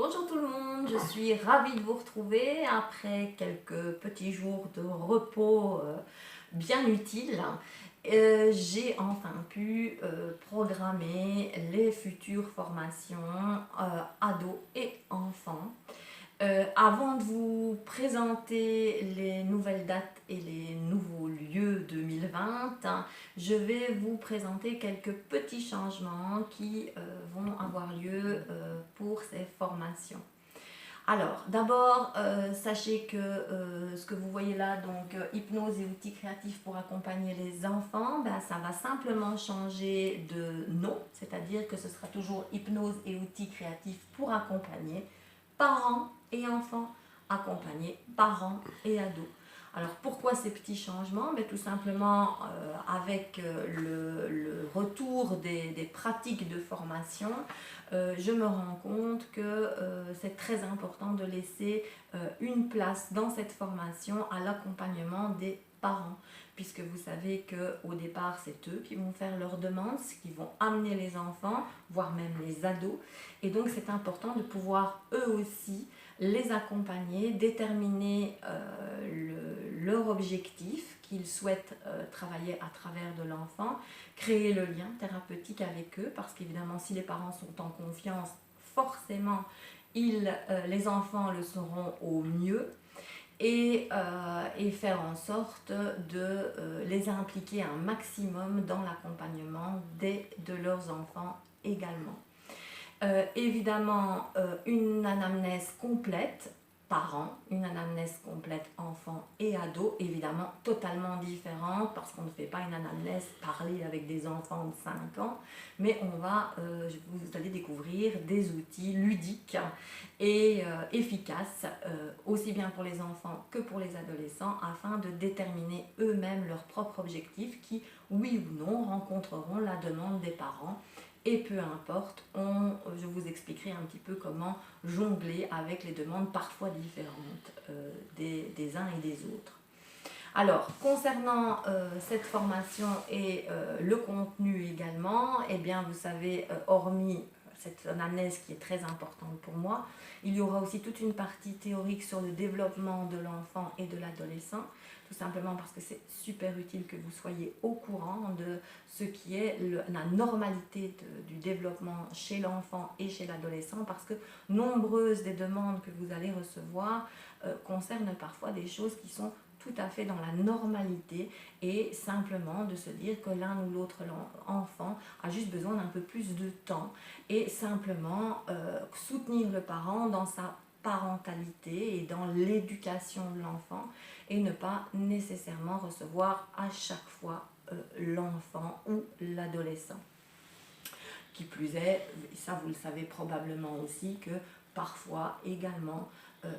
Bonjour tout le monde, je suis ravie de vous retrouver après quelques petits jours de repos bien utiles. J'ai enfin pu programmer les futures formations ados et enfants. Avant de vous présenter les nouvelles dates et les nouveaux lieux 2020, je vais vous présenter quelques petits changements qui vont avoir lieu pour ces formations. Alors, d'abord, sachez que ce que vous voyez là, donc hypnose et outils créatifs pour accompagner les enfants, ben, ça va simplement changer de nom, c'est-à-dire que ce sera toujours hypnose et outils créatifs pour accompagner parents et enfants, accompagnés parents et ados. Alors pourquoi ces petits changements? Mais tout simplement avec le retour des pratiques de formation, je me rends compte que c'est très important de laisser une place dans cette formation à l'accompagnement des parents, puisque vous savez qu'au départ c'est eux qui vont faire leurs demandes, qui vont amener les enfants, voire même les ados, et donc c'est important de pouvoir eux aussi les accompagner, déterminer leur objectif qu'ils souhaitent travailler à travers de l'enfant, créer le lien thérapeutique avec eux, parce qu'évidemment si les parents sont en confiance, forcément les enfants le seront au mieux, et faire en sorte de les impliquer un maximum dans l'accompagnement de leurs enfants également. Évidemment, une anamnèse complète parents, une anamnèse complète enfants et ados, évidemment totalement différente parce qu'on ne fait pas une anamnèse parlée avec des enfants de 5 ans, mais vous allez découvrir des outils ludiques et efficaces, aussi bien pour les enfants que pour les adolescents, afin de déterminer eux-mêmes leurs propres objectifs qui, oui ou non, rencontreront la demande des parents. Et peu importe, je vous expliquerai un petit peu comment jongler avec les demandes parfois différentes des uns et des autres. Alors, concernant cette formation et le contenu également, eh bien, vous savez, hormis cette anamnèse qui est très importante pour moi, il y aura aussi toute une partie théorique sur le développement de l'enfant et de l'adolescent, tout simplement parce que c'est super utile que vous soyez au courant de ce qui est la normalité du développement chez l'enfant et chez l'adolescent, parce que nombreuses des demandes que vous allez recevoir concernent parfois des choses qui sont tout à fait dans la normalité, et simplement de se dire que l'un ou l'autre enfant a juste besoin d'un peu plus de temps et simplement soutenir le parent dans sa parentalité et dans l'éducation de l'enfant, et ne pas nécessairement recevoir à chaque fois l'enfant ou l'adolescent. Qui plus est, ça vous le savez probablement aussi, que parfois également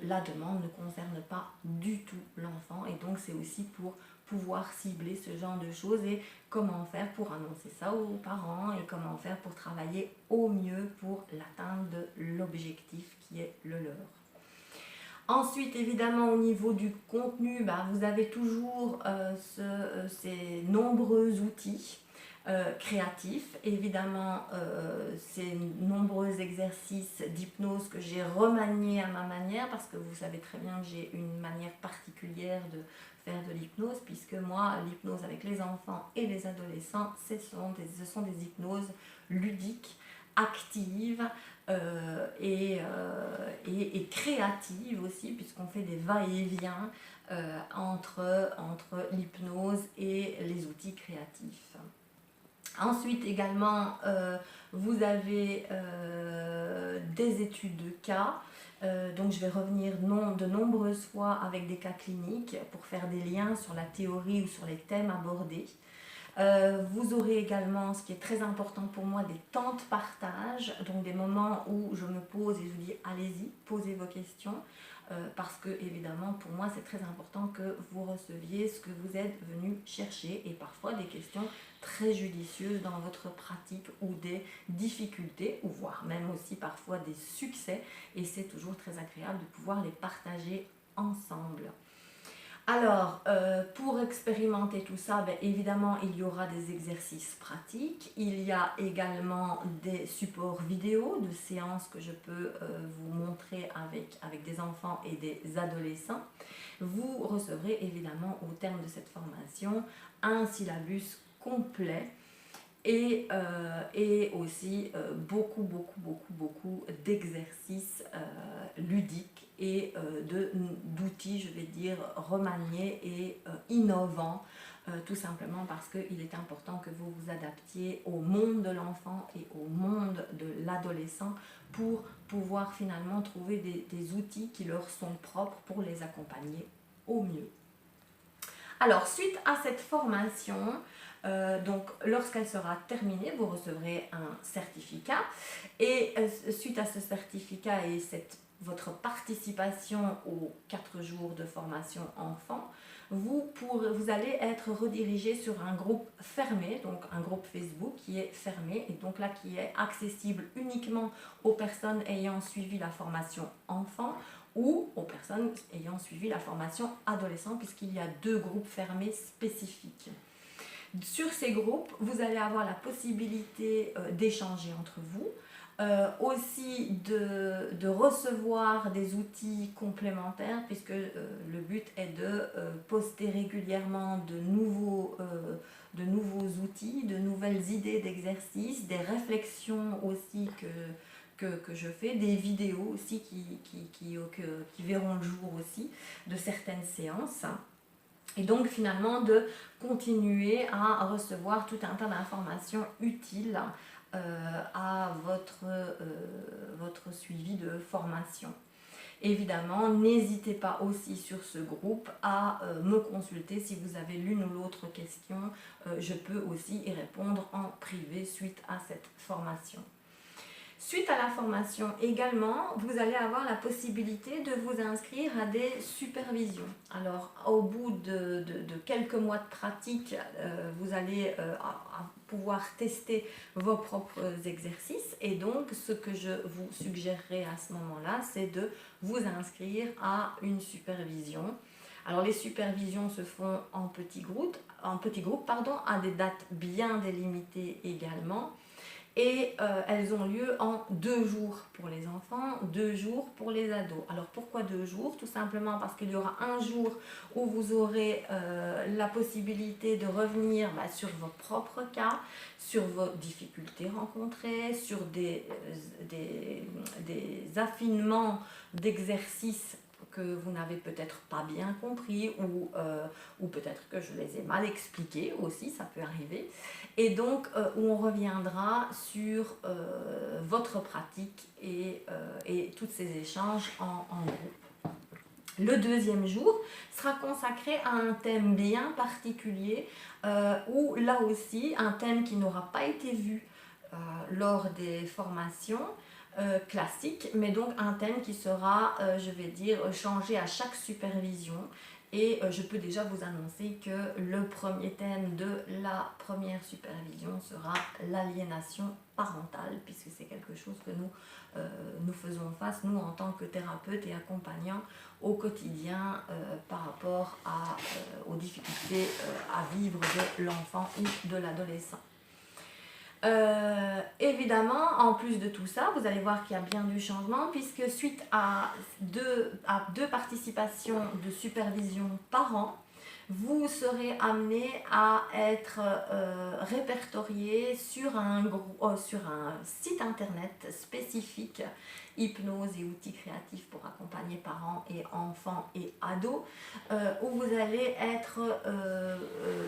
la demande ne concerne pas du tout l'enfant, et donc c'est aussi pour pouvoir cibler ce genre de choses et comment faire pour annoncer ça aux parents et comment faire pour travailler au mieux pour l'atteinte de l'objectif qui est le leur. Ensuite, évidemment, au niveau du contenu, vous avez toujours ces nombreux outils créatifs. Évidemment, ces nombreux exercices d'hypnose que j'ai remaniés à ma manière, parce que vous savez très bien que j'ai une manière particulière de faire de l'hypnose, puisque moi, l'hypnose avec les enfants et les adolescents, ce sont des hypnoses ludiques, actives, et créative aussi, puisqu'on fait des va-et-vient entre l'hypnose et les outils créatifs. Ensuite également, vous avez des études de cas, donc je vais revenir de nombreuses fois avec des cas cliniques pour faire des liens sur la théorie ou sur les thèmes abordés. Vous aurez également, ce qui est très important pour moi, des temps de partage, donc des moments où je me pose et je vous dis allez-y, posez vos questions, parce que évidemment pour moi c'est très important que vous receviez ce que vous êtes venu chercher, et parfois des questions très judicieuses dans votre pratique ou des difficultés, ou voire même aussi parfois des succès, et c'est toujours très agréable de pouvoir les partager ensemble. Alors, pour expérimenter tout ça, ben, évidemment, il y aura des exercices pratiques. Il y a également des supports vidéo de séances que je peux vous montrer avec des enfants et des adolescents. Vous recevrez évidemment au terme de cette formation un syllabus complet et aussi beaucoup d'exercices ludiques et d'outils, je vais dire, remaniés et innovants, tout simplement parce qu'il est important que vous vous adaptiez au monde de l'enfant et au monde de l'adolescent pour pouvoir finalement trouver des outils qui leur sont propres pour les accompagner au mieux. Alors, suite à cette formation, donc lorsqu'elle sera terminée, vous recevrez un certificat et suite à ce certificat et votre participation aux 4 jours de formation enfant, vous allez être redirigé sur un groupe fermé, donc un groupe Facebook qui est fermé et donc là qui est accessible uniquement aux personnes ayant suivi la formation enfant ou aux personnes ayant suivi la formation adolescent, puisqu'il y a 2 groupes fermés spécifiques. Sur ces groupes, vous allez avoir la possibilité d'échanger entre vous, aussi de recevoir des outils complémentaires, puisque le but est de poster régulièrement de nouveaux outils, de nouvelles idées d'exercices, des réflexions aussi que je fais, des vidéos aussi qui verront le jour aussi de certaines séances. Et donc finalement de continuer à recevoir tout un tas d'informations utiles à votre suivi de formation. Évidemment, n'hésitez pas aussi sur ce groupe à me consulter si vous avez l'une ou l'autre question. Je peux aussi y répondre en privé suite à cette formation. Suite à la formation également, vous allez avoir la possibilité de vous inscrire à des supervisions. Alors, au bout de quelques mois de pratique, vous allez pouvoir tester vos propres exercices. Et donc, ce que je vous suggérerai à ce moment-là, c'est de vous inscrire à une supervision. Alors, les supervisions se font en petits groupes, à des dates bien délimitées également. Et elles ont lieu en 2 jours pour les enfants, 2 jours pour les ados. Alors pourquoi 2 jours? Tout simplement parce qu'il y aura un jour où vous aurez la possibilité de revenir sur vos propres cas, sur vos difficultés rencontrées, sur des affinements d'exercices que vous n'avez peut-être pas bien compris ou peut-être que je les ai mal expliqués aussi, ça peut arriver. Et donc, où on reviendra sur votre pratique et tous ces échanges en groupe. Le 2e jour sera consacré à un thème bien particulier, où là aussi, un thème qui n'aura pas été vu lors des formations classiques, mais donc un thème qui sera, je vais dire, changé à chaque supervision. Et je peux déjà vous annoncer que le premier thème de la première supervision sera l'aliénation parentale, puisque c'est quelque chose que nous faisons face, nous en tant que thérapeutes et accompagnants au quotidien par rapport aux difficultés à vivre de l'enfant ou de l'adolescent. Évidemment, en plus de tout ça, vous allez voir qu'il y a bien du changement, puisque suite à deux participations de supervision par an, vous serez amené à être répertorié sur un site internet spécifique hypnose et outils créatifs pour accompagner parents et enfants et ados, où vous allez être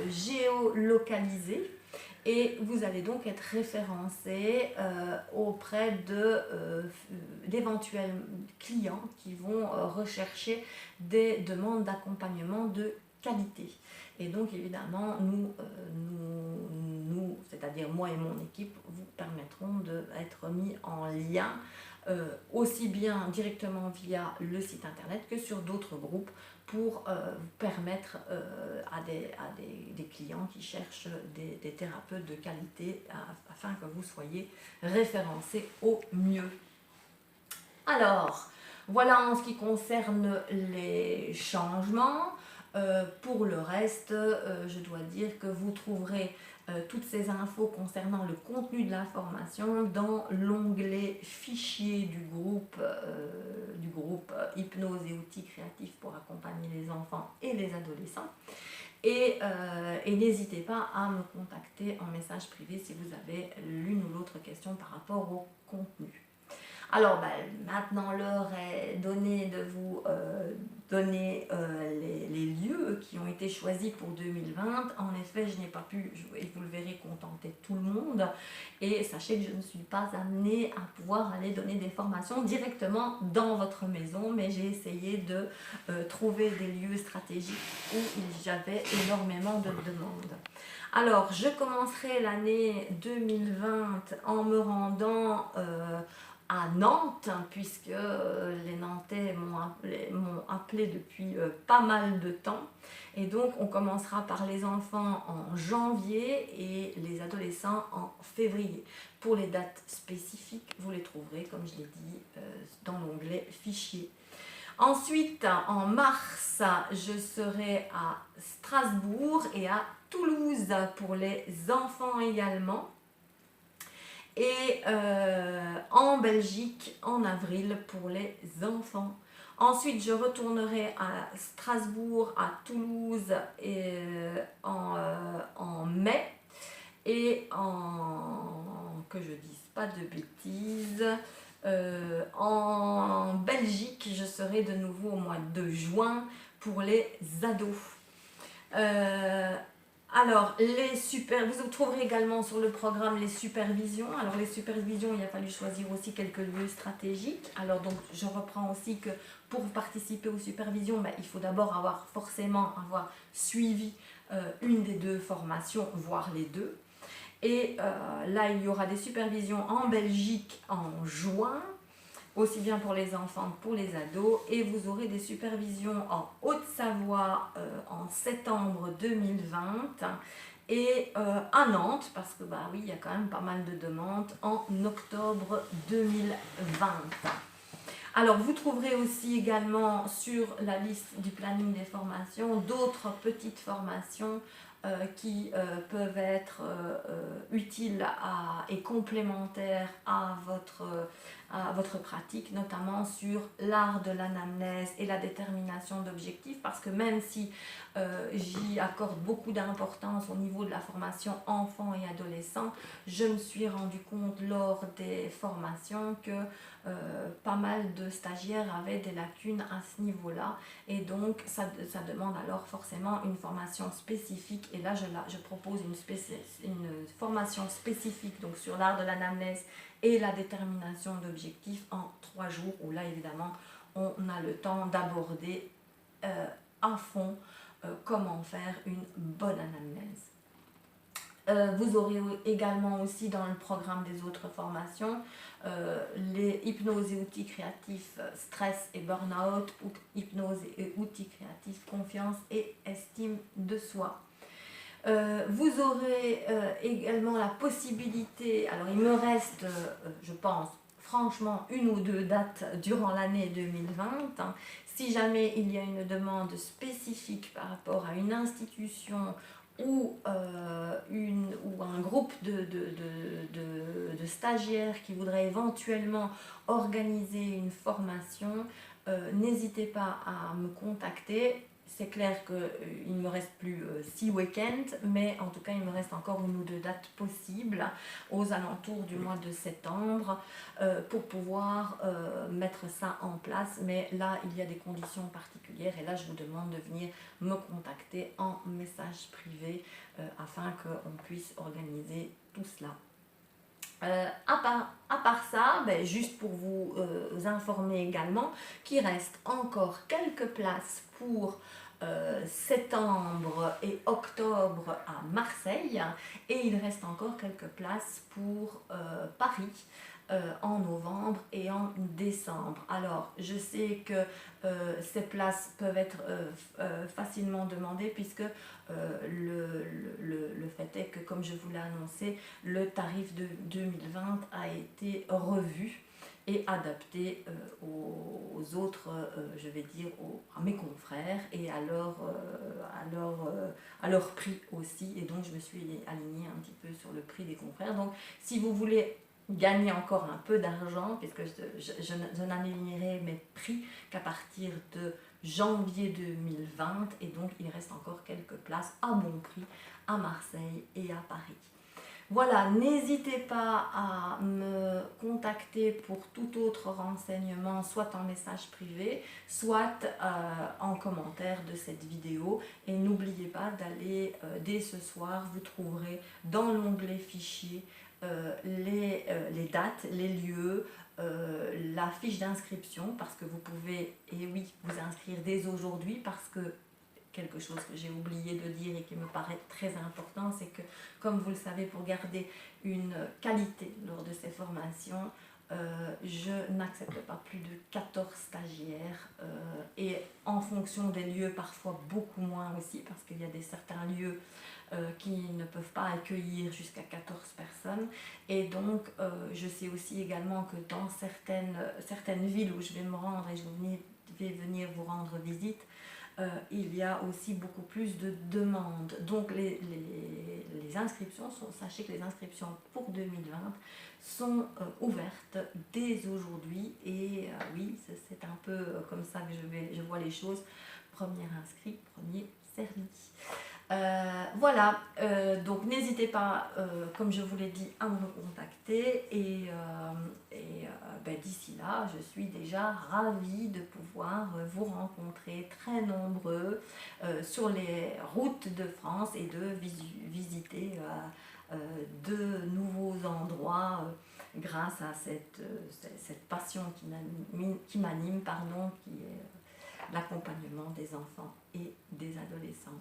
géolocalisé. Et vous allez donc être référencé auprès d'éventuels clients qui vont rechercher des demandes d'accompagnement de qualité. Et donc évidemment, nous, c'est-à-dire moi et mon équipe, vous permettront d'être mis en lien aussi bien directement via le site internet que sur d'autres groupes pour permettre à des clients qui cherchent des thérapeutes de qualité afin que vous soyez référencés au mieux. Alors, voilà en ce qui concerne les changements. Pour le reste, je dois dire que vous trouverez toutes ces infos concernant le contenu de la formation dans l'onglet fichier du groupe Hypnose et outils créatifs pour accompagner les enfants et les adolescents. Et n'hésitez pas à me contacter en message privé si vous avez l'une ou l'autre question par rapport au contenu. Alors maintenant l'heure est donnée de vous donner les lieux qui ont été choisis pour 2020. En effet, je n'ai pas pu, et vous le verrez, contenter tout le monde. Et sachez que je ne suis pas amenée à pouvoir aller donner des formations directement dans votre maison, mais j'ai essayé de trouver des lieux stratégiques où j'avais énormément de demandes. Alors, je commencerai l'année 2020 en me rendant à Nantes, puisque les Nantais m'ont appelé depuis pas mal de temps. Et donc, on commencera par les enfants en janvier et les adolescents en février. Pour les dates spécifiques, vous les trouverez, comme je l'ai dit, dans l'onglet Fichier. Ensuite, en mars, je serai à Strasbourg et à Toulouse pour les enfants également. Et en Belgique en avril pour les enfants. Ensuite, je retournerai à Strasbourg, à Toulouse et, en mai. Et que je dise pas de bêtises, en Belgique, je serai de nouveau au mois de juin pour les ados. Alors, vous trouverez également sur le programme les supervisions. Alors, les supervisions, il a fallu choisir aussi quelques lieux stratégiques. Alors, donc, je reprends aussi que pour participer aux supervisions, il faut d'abord forcément avoir suivi une des deux formations, voire les deux. Et là, il y aura des supervisions en Belgique en juin, aussi bien pour les enfants que pour les ados, et vous aurez des supervisions en Haute-Savoie en septembre 2020 et à Nantes, parce que oui, il y a quand même pas mal de demandes, en octobre 2020. Alors, vous trouverez aussi également sur la liste du planning des formations d'autres petites formations qui peuvent être utiles et complémentaires à votre pratique, notamment sur l'art de l'anamnèse et la détermination d'objectifs, parce que même si j'y accorde beaucoup d'importance au niveau de la formation enfants et adolescents, je me suis rendu compte lors des formations que pas mal de stagiaires avaient des lacunes à ce niveau-là, et donc ça demande alors forcément une formation spécifique. Et là je propose une formation spécifique donc sur l'art de l'anamnèse et la détermination d'objectifs en 3 jours, où là évidemment on a le temps d'aborder à fond comment faire une bonne anamnèse. Vous aurez également aussi dans le programme des autres formations les hypnose et outils créatifs stress et burn-out, hypnose et outils créatifs confiance et estime de soi. Vous aurez également la possibilité, alors il me reste je pense franchement 1 ou 2 dates durant l'année 2020, si jamais il y a une demande spécifique par rapport à une institution ou un groupe de stagiaires qui voudraient éventuellement organiser une formation, n'hésitez pas à me contacter. C'est clair qu'il ne me reste plus 6 week-ends, mais en tout cas il me reste encore 1 ou 2 dates possibles aux alentours du mois de septembre pour pouvoir mettre ça en place. Mais là il y a des conditions particulières et là je vous demande de venir me contacter en message privé afin qu'on puisse organiser tout cela. À part ça, juste pour vous informer également qu'il reste encore quelques places pour septembre et octobre à Marseille, et il reste encore quelques places pour Paris en novembre et en décembre. Alors je sais que ces places peuvent être facilement demandées, puisque le fait est que, comme je vous l'ai annoncé, le tarif de 2020 a été revu et adapté aux aux autres, je vais dire à mes confrères et à leur prix aussi. Et donc je me suis alignée un petit peu sur le prix des confrères. Donc si vous voulez gagner encore un peu d'argent, puisque je n'alignerai mes prix qu'à partir de janvier 2020, et donc il reste encore quelques places à bon prix à Marseille et à Paris. Voilà, n'hésitez pas à me contacter pour tout autre renseignement, soit en message privé, soit en commentaire de cette vidéo. Et n'oubliez pas d'aller, dès ce soir, vous trouverez dans l'onglet fichier les dates, les lieux, la fiche d'inscription, parce que vous pouvez, et oui, vous inscrire dès aujourd'hui, parce que quelque chose que j'ai oublié de dire et qui me paraît très important, c'est que, comme vous le savez, pour garder une qualité lors de ces formations, je n'accepte pas plus de 14 stagiaires et en fonction des lieux, parfois beaucoup moins aussi, parce qu'il y a certains lieux qui ne peuvent pas accueillir jusqu'à 14 personnes. Et donc, je sais aussi également que dans certaines villes où je vais me rendre et je vais venir vous rendre visite, il y a aussi beaucoup plus de demandes. Donc les inscriptions sachez que les inscriptions pour 2020 sont ouvertes dès aujourd'hui. Et oui, c'est un peu comme ça que je vois les choses. Premier inscrit, premier servi. Voilà, donc n'hésitez pas, comme je vous l'ai dit, à me contacter et d'ici là, je suis déjà ravie de pouvoir vous rencontrer très nombreux sur les routes de France et de visiter de nouveaux endroits grâce à cette passion qui m'anime, qui est l'accompagnement des enfants et des adolescents.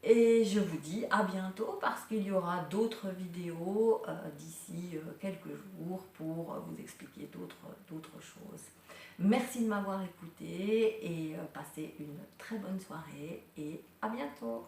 Et je vous dis à bientôt, parce qu'il y aura d'autres vidéos d'ici quelques jours pour vous expliquer d'autres choses. Merci de m'avoir écouté et passez une très bonne soirée et à bientôt.